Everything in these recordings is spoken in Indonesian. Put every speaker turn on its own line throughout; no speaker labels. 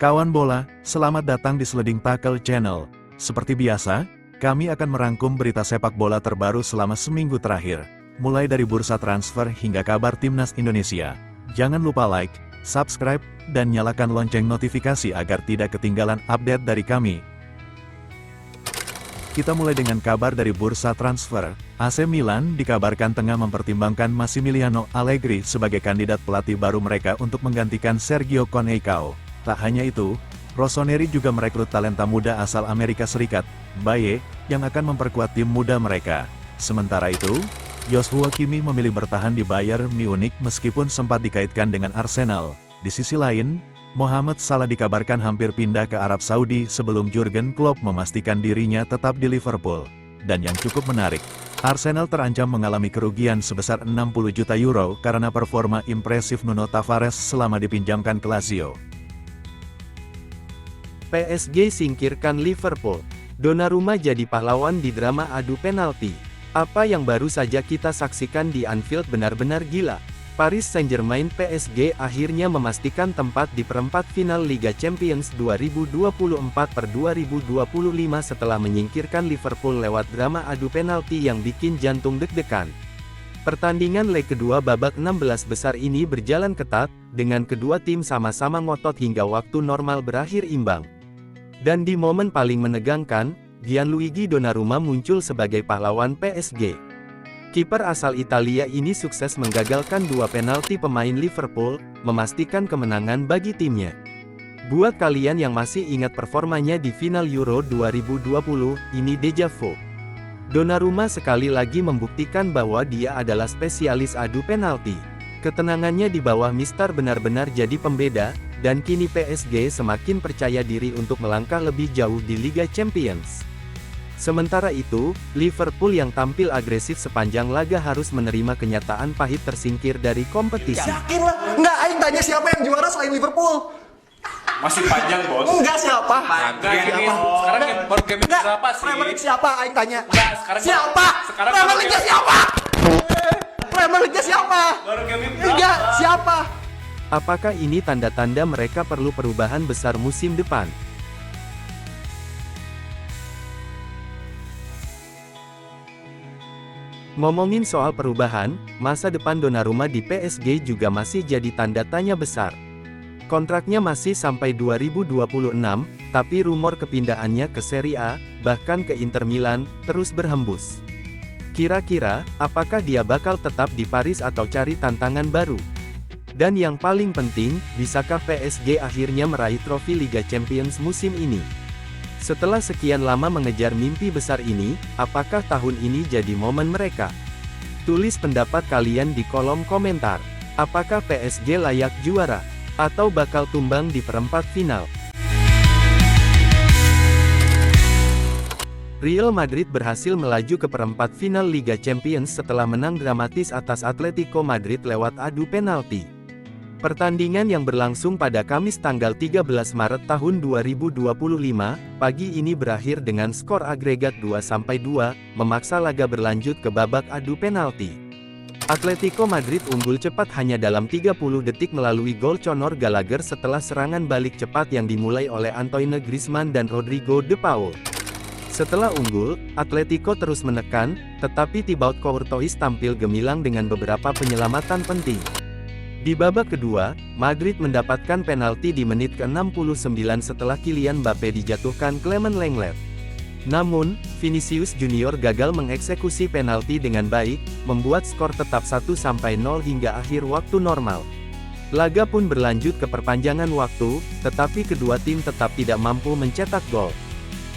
Kawan bola, selamat datang di Sliding Tackle Channel. Seperti biasa, kami akan merangkum berita sepak bola terbaru selama seminggu terakhir, mulai dari bursa transfer hingga kabar timnas Indonesia. Jangan lupa like, subscribe, dan nyalakan lonceng notifikasi agar tidak ketinggalan update dari kami. Kita mulai dengan kabar dari bursa transfer. AC Milan dikabarkan tengah mempertimbangkan Massimiliano Allegri sebagai kandidat pelatih baru mereka untuk menggantikan Sergio Conceição. Tak hanya itu, Rossoneri juga merekrut talenta muda asal Amerika Serikat, Baye, yang akan memperkuat tim muda mereka. Sementara itu, Joshua Kimmich memilih bertahan di Bayern Munich meskipun sempat dikaitkan dengan Arsenal. Di sisi lain, Mohamed Salah dikabarkan hampir pindah ke Arab Saudi sebelum Jurgen Klopp memastikan dirinya tetap di Liverpool. Dan yang cukup menarik, Arsenal terancam mengalami kerugian sebesar 60 juta euro karena performa impresif Nuno Tavares selama dipinjamkan ke Lazio.
PSG singkirkan Liverpool. Donnarumma jadi pahlawan di drama adu penalti. Apa yang baru saja kita saksikan di Anfield benar-benar gila. Paris Saint-Germain PSG akhirnya memastikan tempat di perempat final Liga Champions 2024/2025 setelah menyingkirkan Liverpool lewat drama adu penalti yang bikin jantung deg-degan. Pertandingan leg kedua babak 16 besar ini berjalan ketat, dengan kedua tim sama-sama ngotot hingga waktu normal berakhir imbang. Dan di momen paling menegangkan, Gianluigi Donnarumma muncul sebagai pahlawan PSG. Kiper asal Italia ini sukses menggagalkan dua penalti pemain Liverpool, memastikan kemenangan bagi timnya. Buat kalian yang masih ingat performanya di final Euro 2020, ini deja vu. Donnarumma sekali lagi membuktikan bahwa dia adalah spesialis adu penalti. Ketenangannya di bawah Mister benar-benar jadi pembeda, dan kini PSG semakin percaya diri untuk melangkah lebih jauh di Liga Champions. Sementara itu, Liverpool yang tampil agresif sepanjang laga harus menerima kenyataan pahit tersingkir dari kompetisi.
Yakin lah, nggak aing tanya siapa yang juara selain Liverpool.
Masih panjang, Bos.
Enggak siapa?
Enggak, ini sekarang baru game berapa sih?
Premier League siapa aing tanya?
Enggak, sekarang
siapa?
Sekarang
Premier League siapa? Premier League siapa?
Baru game berapa?
Enggak, siapa?
Apakah ini tanda-tanda mereka perlu perubahan besar musim depan? Ngomongin soal perubahan, masa depan Donnarumma di PSG juga masih jadi tanda tanya besar. Kontraknya masih sampai 2026, tapi rumor kepindahannya ke Serie A, bahkan ke Inter Milan, terus berhembus. Kira-kira, apakah dia bakal tetap di Paris atau cari tantangan baru? Dan yang paling penting, bisakah PSG akhirnya meraih trofi Liga Champions musim ini? Setelah sekian lama mengejar mimpi besar ini, apakah tahun ini jadi momen mereka? Tulis pendapat kalian di kolom komentar. Apakah PSG layak juara? Atau bakal tumbang di perempat final? Real Madrid berhasil melaju ke perempat final Liga Champions setelah menang dramatis atas Atletico Madrid lewat adu penalti. Pertandingan yang berlangsung pada Kamis tanggal 13 Maret tahun 2025, pagi ini berakhir dengan skor agregat 2-2, memaksa laga berlanjut ke babak adu penalti. Atletico Madrid unggul cepat hanya dalam 30 detik melalui gol Conor Gallagher setelah serangan balik cepat yang dimulai oleh Antoine Griezmann dan Rodrigo de Paul. Setelah unggul, Atletico terus menekan, tetapi Thibaut Courtois tampil gemilang dengan beberapa penyelamatan penting. Di babak kedua, Madrid mendapatkan penalti di menit ke-69 setelah Kylian Mbappe dijatuhkan Clement Lenglet. Namun, Vinicius Junior gagal mengeksekusi penalti dengan baik, membuat skor tetap 1-0 hingga akhir waktu normal. Laga pun berlanjut ke perpanjangan waktu, tetapi kedua tim tetap tidak mampu mencetak gol.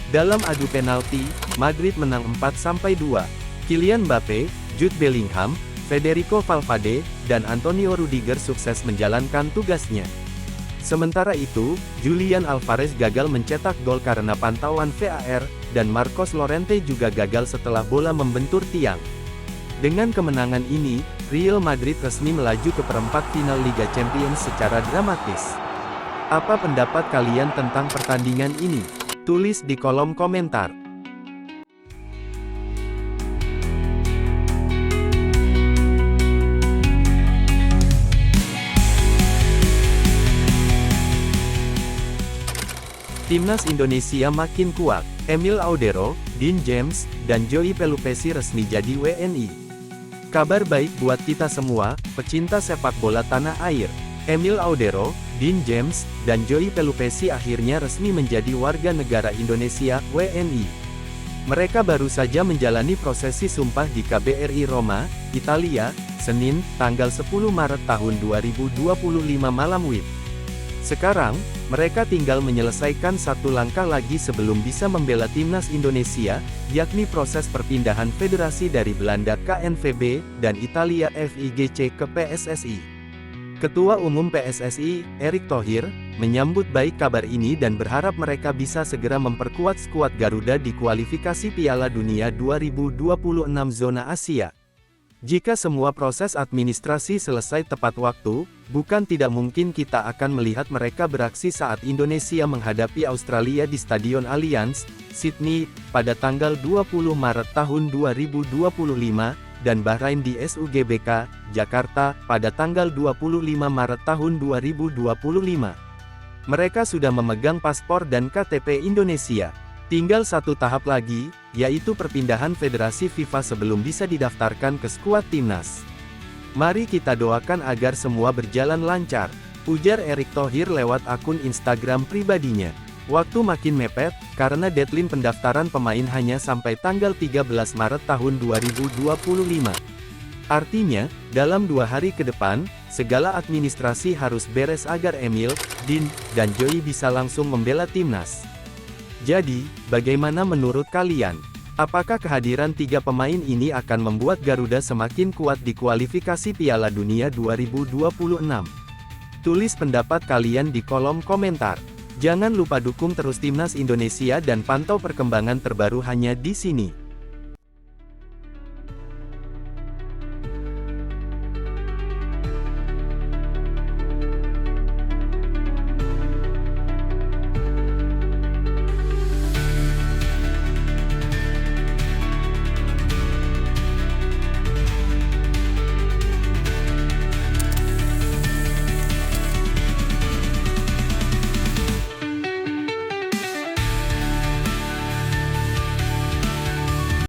Dalam adu penalti, Madrid menang 4-2. Kylian Mbappe, Jude Bellingham, Federico Valverde, dan Antonio Rudiger sukses menjalankan tugasnya. Sementara itu, Julian Alvarez gagal mencetak gol karena pantauan VAR, dan Marcos Llorente juga gagal setelah bola membentur tiang. Dengan kemenangan ini, Real Madrid resmi melaju ke perempat final Liga Champions secara dramatis. Apa pendapat kalian tentang pertandingan ini? Tulis di kolom komentar. Timnas Indonesia makin kuat. Emil Audero, Dean James, dan Joey Pelupesi resmi jadi WNI. Kabar baik buat kita semua, pecinta sepak bola tanah air. Emil Audero, Dean James, dan Joey Pelupesi akhirnya resmi menjadi warga negara Indonesia, WNI. Mereka baru saja menjalani prosesi sumpah di KBRI Roma, Italia, Senin, tanggal 10 Maret tahun 2025 malam WIB. Sekarang, mereka tinggal menyelesaikan satu langkah lagi sebelum bisa membela timnas Indonesia, yakni proses perpindahan federasi dari Belanda KNVB, dan Italia FIGC ke PSSI. Ketua Umum PSSI, Erick Thohir, menyambut baik kabar ini dan berharap mereka bisa segera memperkuat skuad Garuda di kualifikasi Piala Dunia 2026 zona Asia. Jika semua proses administrasi selesai tepat waktu, bukan tidak mungkin kita akan melihat mereka beraksi saat Indonesia menghadapi Australia di Stadion Allianz, Sydney, pada tanggal 20 Maret tahun 2025, dan Bahrain di SUGBK, Jakarta, pada tanggal 25 Maret tahun 2025. Mereka sudah memegang paspor dan KTP Indonesia. Tinggal satu tahap lagi, yaitu perpindahan federasi FIFA sebelum bisa didaftarkan ke skuad timnas. Mari kita doakan agar semua berjalan lancar, ujar Erick Thohir lewat akun Instagram pribadinya. Waktu makin mepet, karena deadline pendaftaran pemain hanya sampai tanggal 13 Maret tahun 2025. Artinya, dalam 2 hari ke depan, segala administrasi harus beres agar Emil, Dean, dan Joey bisa langsung membela timnas. Jadi, bagaimana menurut kalian? Apakah kehadiran 3 pemain ini akan membuat Garuda semakin kuat di kualifikasi Piala Dunia 2026? Tulis pendapat kalian di kolom komentar. Jangan lupa dukung terus timnas Indonesia dan pantau perkembangan terbaru hanya di sini.